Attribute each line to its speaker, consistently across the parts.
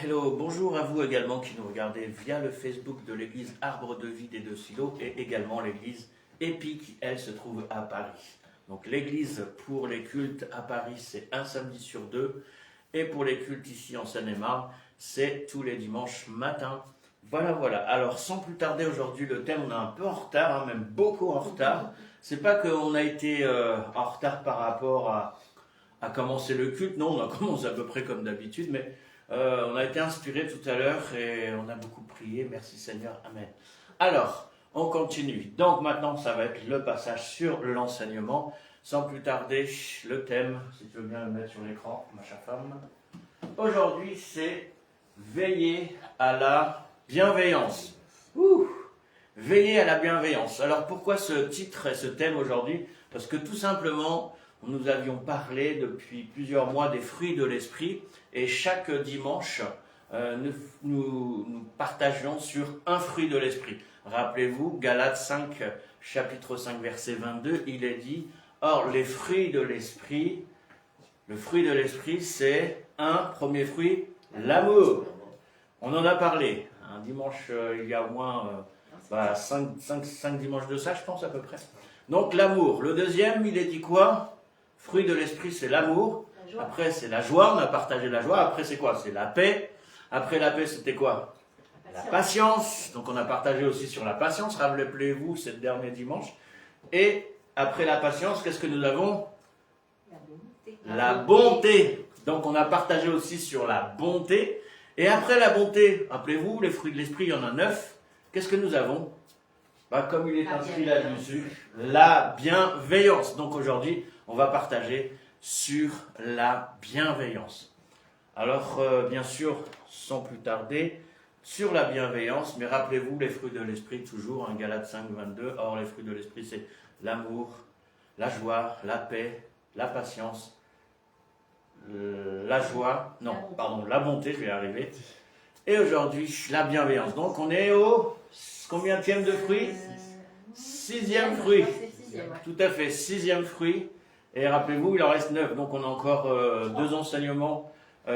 Speaker 1: Hello, bonjour à vous également qui nous regardez via le Facebook de l'église Arbre de Vie des Deux Silos et également l'église Épi qui, elle, se trouve à Paris. Donc l'église pour les cultes à Paris, c'est un samedi sur deux et pour les cultes ici en Seine-et-Marne, c'est tous les dimanches matin. Voilà. Alors sans plus tarder aujourd'hui, le thème, on est un peu en retard, même beaucoup en retard. C'est pas qu'on a été en retard par rapport à commencer le culte, non, on a commencé à peu près comme d'habitude, mais on a été inspiré tout à l'heure et on a beaucoup prié. Merci Seigneur, Amen. Alors, on continue. Donc maintenant, ça va être le passage sur l'enseignement. Sans plus tarder, le thème, si tu veux bien le mettre sur l'écran, ma chère femme. Aujourd'hui, c'est veiller à la bienveillance. Veiller à la bienveillance. Alors pourquoi ce titre et ce thème aujourd'hui? Parce que tout simplement, nous avions parlé depuis plusieurs mois des fruits de l'esprit et chaque dimanche, nous partageons sur un fruit de l'esprit. Rappelez-vous, Galates 5, chapitre 5, verset 22, il est dit « Or, les fruits de l'esprit, le fruit de l'esprit, c'est un premier fruit, l'amour. » On en a parlé un dimanche, il y a au moins 5 dimanches de ça, je pense à peu près. Donc l'amour. Le deuxième, il est dit quoi? Fruit de l'esprit, c'est l'amour. Après, c'est la joie. On a partagé la joie. Après, c'est quoi? C'est la paix. Après la paix, c'était quoi? La patience. Donc, on a partagé aussi sur la patience. Rappelez-vous, ce dernier dimanche. Et après la patience, qu'est-ce que nous avons? La bonté. Donc, on a partagé aussi sur la bonté. Et après la bonté, rappelez-vous, les fruits de l'esprit, il y en a 9. Qu'est-ce que nous avons? Comme il est inscrit là-dessus, la bienveillance. Donc, aujourd'hui, on va partager sur la bienveillance. Alors, bien sûr, sans plus tarder, sur la bienveillance, mais rappelez-vous les fruits de l'esprit, toujours, Galates 5, 22. Or, les fruits de l'esprit, c'est l'amour, la joie, la paix, la patience, la bonté, je vais y arriver. Et aujourd'hui, la bienveillance. Donc, on est au combienième de fruit? 6e fruit. Tout à fait, 6e fruit. Et rappelez-vous, il en reste 9. Donc, on a encore 2 enseignements. Il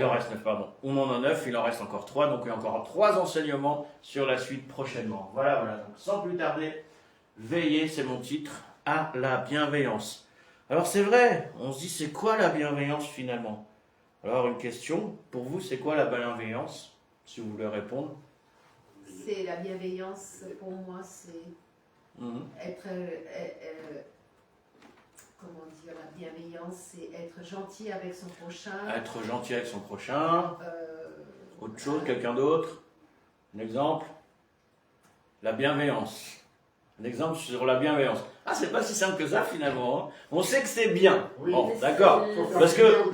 Speaker 1: en reste 9, pardon. On en a 9, il en reste encore 3. Donc, il y a encore 3 enseignements sur la suite prochainement. Voilà. Donc, sans plus tarder, veillez, c'est mon titre, à la bienveillance. Alors, c'est vrai, on se dit, c'est quoi la bienveillance finalement? Alors, une question, pour vous, c'est quoi la bienveillance? Si vous voulez répondre.
Speaker 2: C'est la bienveillance, pour moi, c'est être... comment dire, la bienveillance, c'est être gentil avec son prochain.
Speaker 1: Être gentil avec son prochain. Autre chose, quelqu'un d'autre? Un exemple? La bienveillance. Un exemple sur la bienveillance. Ah, c'est pas si simple que ça finalement. On sait que c'est bien. Oui, bon, d'accord. Parce que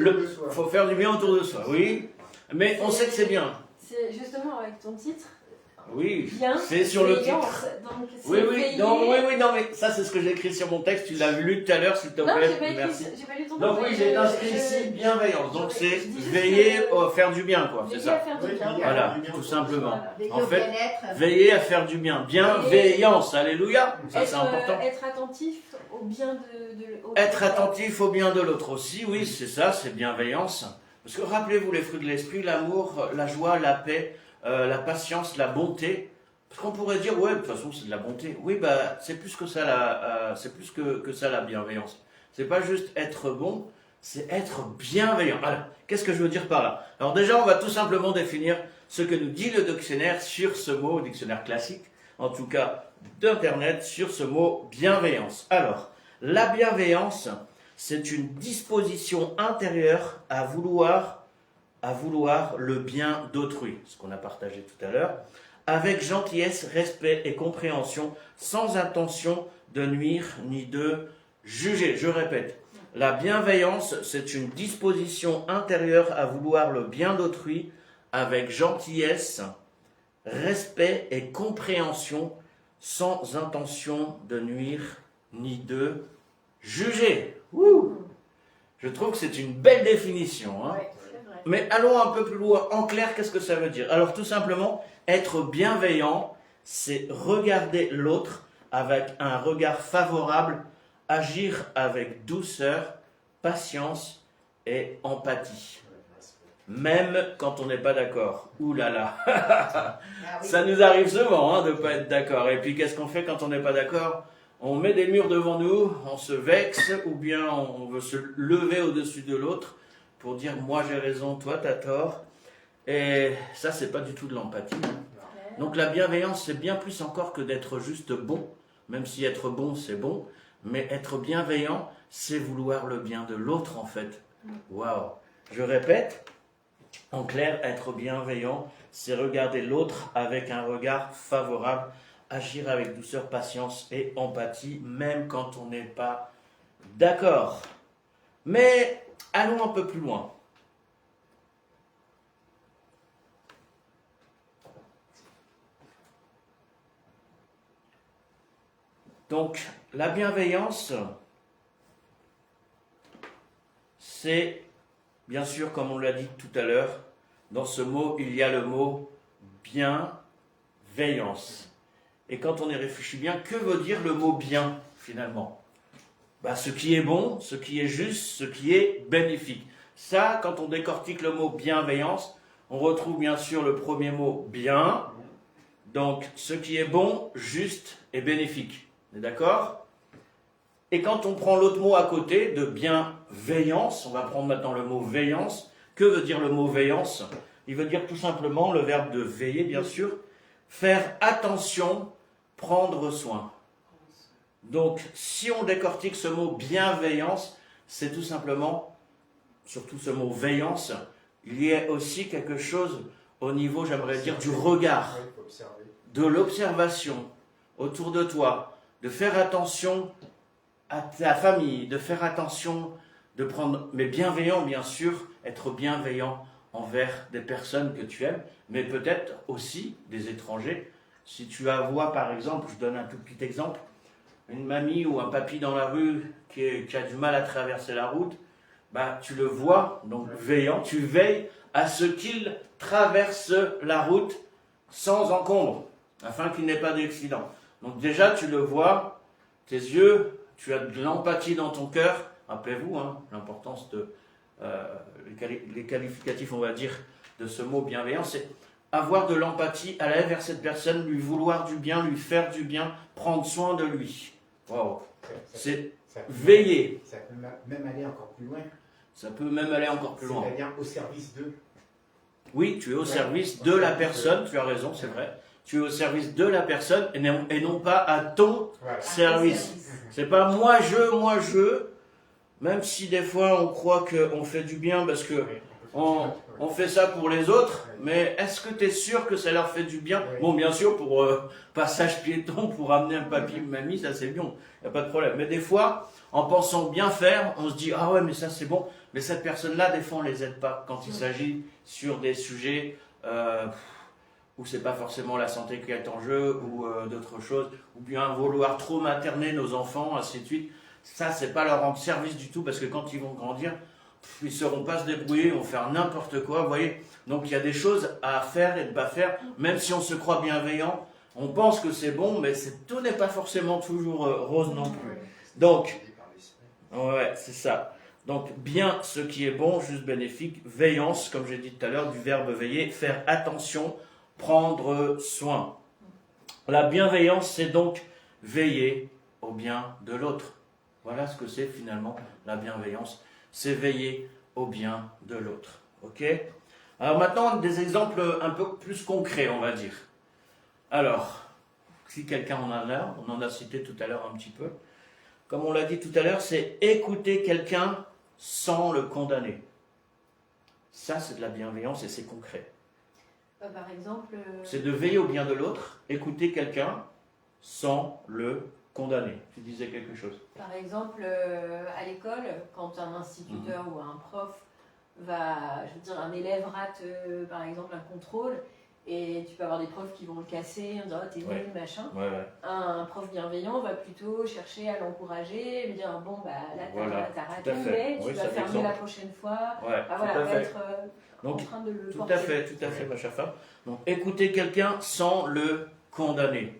Speaker 1: faut faire du bien autour de soi. Oui. Mais on sait que c'est bien.
Speaker 3: C'est justement avec ton titre.
Speaker 1: Oui,
Speaker 3: bien,
Speaker 1: c'est sur le titre.
Speaker 3: Donc
Speaker 1: oui, non, mais ça c'est ce que j'ai écrit sur mon texte. Tu l'as lu tout à l'heure, s'il te plaît. Merci.
Speaker 3: J'ai pas lu ton
Speaker 1: donc oui, j'ai inscrit ici bienveillance. Donc c'est veiller à faire du bien, quoi. C'est ça. Voilà, tout simplement. En fait, veiller à faire du bien. Bienveillance, alléluia. Ça c'est important.
Speaker 3: Être attentif au bien de l'autre.
Speaker 1: Être attentif au bien de l'autre aussi, oui, c'est ça, c'est bienveillance. Parce que rappelez-vous les fruits de l'esprit, l'amour, la joie, la paix. La patience, la bonté, parce qu'on pourrait dire ouais de toute façon c'est de la bonté. Oui c'est plus que ça c'est plus que ça la bienveillance. C'est pas juste être bon, c'est être bienveillant. Alors qu'est-ce que je veux dire par là? Alors déjà on va tout simplement définir ce que nous dit le dictionnaire sur ce mot, dictionnaire classique, en tout cas d'internet, sur ce mot bienveillance. Alors la bienveillance, c'est une disposition intérieure à vouloir le bien d'autrui, ce qu'on a partagé tout à l'heure, avec gentillesse, respect et compréhension, sans intention de nuire ni de juger. Je répète, la bienveillance, c'est une disposition intérieure à vouloir le bien d'autrui, avec gentillesse, respect et compréhension, sans intention de nuire ni de juger. Je trouve que c'est une belle définition, hein. Mais allons un peu plus loin. En clair, qu'est-ce que ça veut dire? Alors tout simplement, être bienveillant, c'est regarder l'autre avec un regard favorable, agir avec douceur, patience et empathie. même quand on n'est pas d'accord. Ouh là là,
Speaker 2: Ah oui.
Speaker 1: ça nous arrive souvent hein, de ne pas être d'accord. Et puis qu'est-ce qu'on fait quand on n'est pas d'accord? On met des murs devant nous, on se vexe, ou bien on veut se lever au-dessus de l'autre pour dire moi j'ai raison, toi t'as tort. Et ça, c'est pas du tout de l'empathie. Donc la bienveillance, c'est bien plus encore que d'être juste bon, même si être bon, c'est bon, mais être bienveillant, c'est vouloir le bien de l'autre en fait. Waouh! Je répète, en clair, être bienveillant, c'est regarder l'autre avec un regard favorable, agir avec douceur, patience et empathie, même quand on n'est pas d'accord. Mais allons un peu plus loin. Donc, la bienveillance, c'est, bien sûr, comme on l'a dit tout à l'heure, dans ce mot, il y a le mot bienveillance. Et quand on y réfléchit bien, que veut dire le mot bien, finalement? Ce qui est bon, ce qui est juste, ce qui est bénéfique. Ça, quand on décortique le mot bienveillance, on retrouve bien sûr le premier mot bien, donc ce qui est bon, juste et bénéfique. On est d'accord? Et quand on prend l'autre mot à côté, de bienveillance, on va prendre maintenant le mot veillance. Que veut dire le mot veillance? Il veut dire tout simplement le verbe de veiller, bien sûr, faire attention, prendre soin. Donc, si on décortique ce mot bienveillance, c'est tout simplement, surtout ce mot veillance, il y a aussi quelque chose au niveau, j'aimerais dire, du regard, de l'observation autour de toi, de faire attention à ta famille, de faire attention, de prendre, mais bienveillant bien sûr, être bienveillant envers des personnes que tu aimes, mais peut-être aussi des étrangers. Si tu vois par exemple, je donne un tout petit exemple, une mamie ou un papy dans la rue qui a du mal à traverser la route, tu le vois, donc veillant, tu veilles à ce qu'il traverse la route sans encombre, afin qu'il n'ait pas d'accident. Donc déjà, tu le vois, tes yeux, tu as de l'empathie dans ton cœur. Rappelez-vous, l'importance de les qualificatifs, on va dire, de ce mot bienveillant, c'est avoir de l'empathie, aller vers cette personne, lui vouloir du bien, lui faire du bien, prendre soin de lui. Wow. C'est veiller.
Speaker 4: Ça peut même aller encore plus loin.
Speaker 1: Ça peut même aller encore plus loin.
Speaker 4: C'est-à-dire au service d'eux.
Speaker 1: Oui, tu es au service de la personne, tu as raison, c'est vrai. Tu es au service de la personne et non pas à ton service. C'est pas moi je, même si des fois on croit qu'on fait du bien parce que on fait ça pour les autres, mais est-ce que tu es sûr que ça leur fait du bien? Bon, bien sûr, pour passage piéton, pour amener un papy ou mamie, ça c'est bien, il n'y a pas de problème. Mais des fois, en pensant bien faire, on se dit « Ah ouais, mais ça c'est bon ». Mais cette personne-là, des fois, on ne les aide pas quand il s'agit sur des sujets où c'est pas forcément la santé qui est en jeu ou d'autres choses, ou bien vouloir trop materner nos enfants, ainsi de suite. Ça, c'est pas leur rendre service du tout, parce que quand ils vont grandir, ils ne sauront pas se débrouiller, ils vont faire n'importe quoi, vous voyez. Donc il y a des choses à faire et de ne pas faire, même si on se croit bienveillant, on pense que c'est bon, mais tout n'est pas forcément toujours rose non plus. Donc, ouais, c'est ça. Donc, bien ce qui est bon, juste bénéfique, veillance, comme j'ai dit tout à l'heure, du verbe veiller, faire attention, prendre soin. La bienveillance, c'est donc veiller au bien de l'autre. Voilà ce que c'est finalement la bienveillance, c'est veiller au bien de l'autre. Ok? Alors maintenant, des exemples un peu plus concrets, on va dire. Alors, si quelqu'un en a là, on en a cité tout à l'heure un petit peu. Comme on l'a dit tout à l'heure, c'est écouter quelqu'un sans le condamner. Ça, c'est de la bienveillance et c'est concret.
Speaker 3: Par exemple...
Speaker 1: C'est de veiller au bien de l'autre, écouter quelqu'un sans le condamner. Tu disais quelque chose.
Speaker 3: Par exemple, à l'école, quand un instituteur ou un prof un élève rate par exemple un contrôle, et tu peux avoir des profs qui vont le casser en disant oh, t'es nul, machin.
Speaker 1: Ouais.
Speaker 3: Un prof bienveillant va plutôt chercher à l'encourager, lui dire bon là t'as raté, mais tu vas faire mieux la prochaine fois. Va être en train de le porter.
Speaker 1: Tout à fait, ma chère femme. Donc écouter quelqu'un sans le condamner.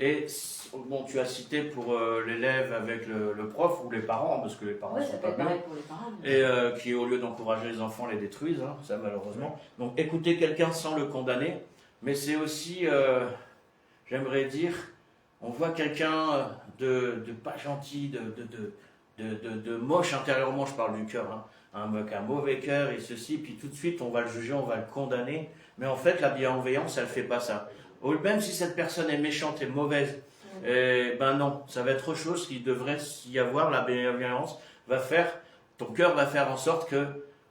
Speaker 1: Et bon, tu as cité pour l'élève avec le prof ou les parents, parce que les parents
Speaker 3: Ouais,
Speaker 1: sont
Speaker 3: ça peut
Speaker 1: pas
Speaker 3: être
Speaker 1: bien,
Speaker 3: pareil pour les parents.
Speaker 1: et qui au lieu d'encourager les enfants les détruisent, hein, ça malheureusement. Donc écouter quelqu'un sans le condamner, mais c'est aussi, j'aimerais dire, on voit quelqu'un de pas gentil, de moche intérieurement, je parle du cœur, hein, un mauvais cœur et ceci, puis tout de suite on va le juger, on va le condamner, mais en fait la bienveillance elle fait pas ça. Même si cette personne est méchante et mauvaise, ben non, ça va être autre chose qui devrait y avoir. La bienveillance va faire, ton cœur va faire en sorte que,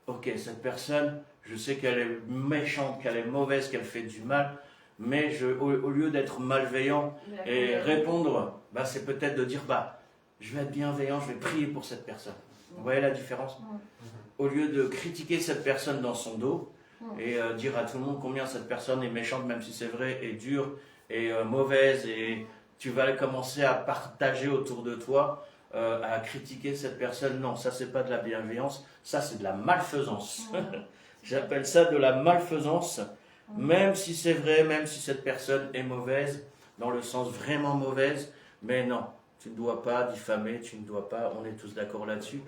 Speaker 1: ok, cette personne, je sais qu'elle est méchante, qu'elle est mauvaise, qu'elle fait du mal, mais au lieu d'être malveillant et répondre, bah, c'est peut-être de dire, bah, je vais être bienveillant, je vais prier pour cette personne. Vous voyez la différence? Au lieu de critiquer cette personne dans son dos, et dire à tout le monde combien cette personne est méchante, même si c'est vrai, et dure, et mauvaise, et tu vas commencer à partager autour de toi, à critiquer cette personne. Non, ça c'est pas de la bienveillance, ça c'est de la malfaisance. J'appelle ça de la malfaisance, même si c'est vrai, même si cette personne est mauvaise, dans le sens vraiment mauvaise, mais non, tu ne dois pas diffamer, tu ne dois pas, on est tous d'accord là-dessus.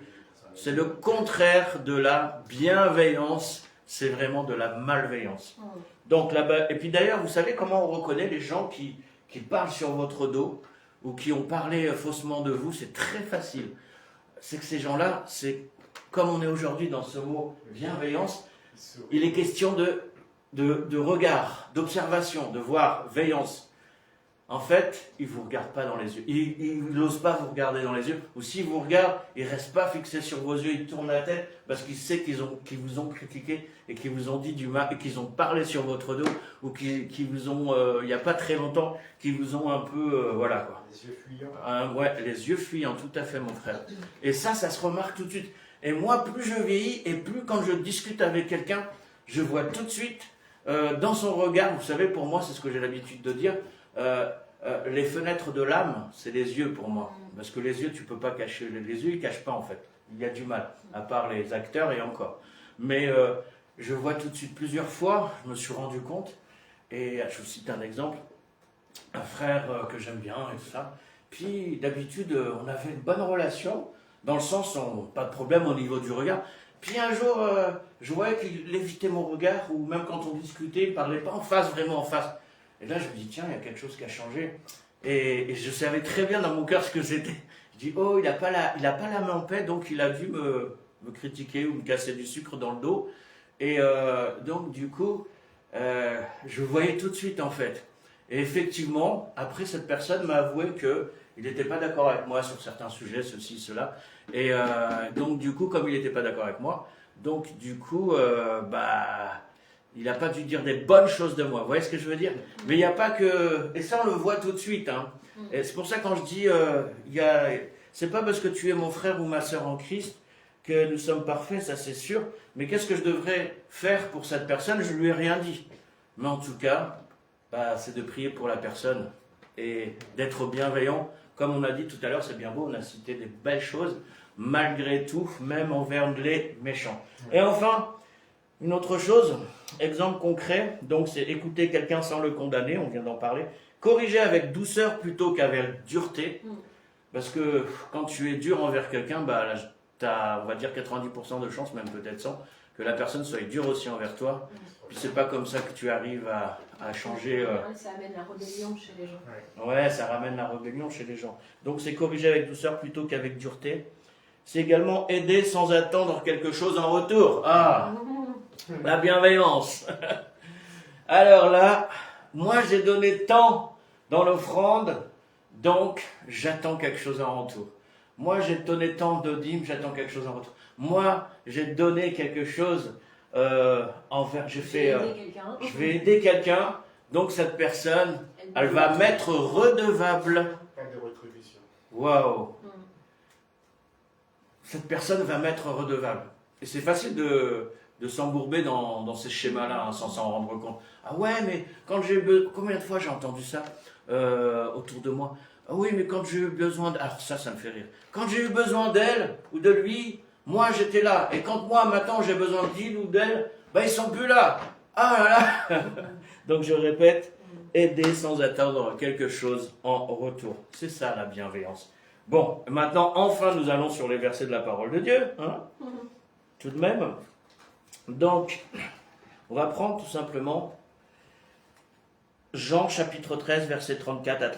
Speaker 1: C'est le contraire de la bienveillance. C'est vraiment de la malveillance. Donc là-bas, et puis d'ailleurs, vous savez comment on reconnaît les gens qui parlent sur votre dos ou qui ont parlé faussement de vous? C'est très facile. C'est que ces gens-là, c'est comme on est aujourd'hui dans ce mot bienveillance, il est question de regard, d'observation, de voir, veillance. En fait, il ne vous regarde pas dans les yeux. Il n'ose pas vous regarder dans les yeux. Ou s'il vous regarde, il ne reste pas fixé sur vos yeux, il tourne la tête parce qu'il sait qu'ils vous ont critiqué et qu'ils vous ont dit du mal et qu'ils ont parlé sur votre dos ou qu'ils vous ont, il n'y a pas très longtemps, qu'ils vous ont un peu, voilà quoi.
Speaker 4: Les yeux fuyants.
Speaker 1: Ouais, les yeux fuyants, tout à fait mon frère. Et ça se remarque tout de suite. Et moi, plus je vieillis et plus quand je discute avec quelqu'un, je vois tout de suite dans son regard, vous savez, pour moi, c'est ce que j'ai l'habitude de dire, les fenêtres de l'âme, c'est les yeux pour moi. Parce que les yeux, tu peux pas cacher. Les yeux, ils cachent pas en fait. Il y a du mal, à part les acteurs et encore. Mais je vois tout de suite plusieurs fois, je me suis rendu compte, et je vous cite un exemple, un frère que j'aime bien et tout ça. Puis d'habitude, on avait une bonne relation, dans le sens, pas de problème au niveau du regard. Puis un jour, je voyais qu'il évitait mon regard, ou même quand on discutait, il ne parlait pas en face, vraiment en face. Et là, je me dis, tiens, il y a quelque chose qui a changé. Et je savais très bien dans mon cœur ce que c'était. Je dis, oh, il n'a pas la main en paix, donc il a dû me critiquer ou me casser du sucre dans le dos. Et donc, du coup, je voyais tout de suite, en fait. Et effectivement, après, cette personne m'a avoué qu'il n'était pas d'accord avec moi sur certains sujets, ceci, cela. Et donc, du coup, comme il n'était pas d'accord avec moi, donc, du coup, il n'a pas dû dire des bonnes choses de moi. Vous voyez ce que je veux dire? Mais il n'y a pas que... Et ça, on le voit tout de suite. Hein. Et c'est pour ça quand je dis, c'est pas parce que tu es mon frère ou ma sœur en Christ que nous sommes parfaits, ça c'est sûr. Mais qu'est-ce que je devrais faire pour cette personne? Je ne lui ai rien dit. Mais en tout cas, c'est de prier pour la personne et d'être bienveillant. Comme on a dit tout à l'heure, c'est bien beau, on a cité des belles choses, malgré tout, même envers les méchants. Et enfin, une autre chose, exemple concret, donc c'est écouter quelqu'un sans le condamner, on vient d'en parler, corriger avec douceur plutôt qu'avec dureté, parce que quand tu es dur envers quelqu'un, tu as, on va dire, 90% de chances, même peut-être 100, que la personne soit dure aussi envers toi. Puis c'est pas comme ça que tu arrives à changer.
Speaker 3: Ça amène la rébellion chez les gens.
Speaker 1: Ouais, ça ramène la rébellion chez les gens. Donc c'est corriger avec douceur plutôt qu'avec dureté. C'est également aider sans attendre quelque chose en retour. Ah, la bienveillance. Alors là, moi j'ai donné tant dans l'offrande, donc j'attends quelque chose en retour. Moi j'ai donné tant de dîmes, j'attends quelque chose en retour. Moi j'ai donné quelque chose envers. Je vais aider quelqu'un, donc cette personne, elle va m'être redevable.
Speaker 4: Pas de rétribution.
Speaker 1: Waouh! Cette personne va m'être redevable. Et c'est facile de s'embourber dans ces schémas-là, hein, sans s'en rendre compte. Ah ouais, mais quand combien de fois j'ai entendu ça autour de moi? Ah oui, mais quand j'ai eu besoin alors ça me fait rire. Quand j'ai eu besoin d'elle ou de lui, moi j'étais là. Et quand moi, maintenant, j'ai besoin d'il ou d'elle, ils sont plus là. Ah là là. Donc je répète, aider sans attendre quelque chose en retour. C'est ça la bienveillance. Bon, maintenant, enfin, nous allons sur les versets de la parole de Dieu. Hein, tout de même. Donc, on va prendre tout simplement Jean chapitre 13, versets 34 à 35.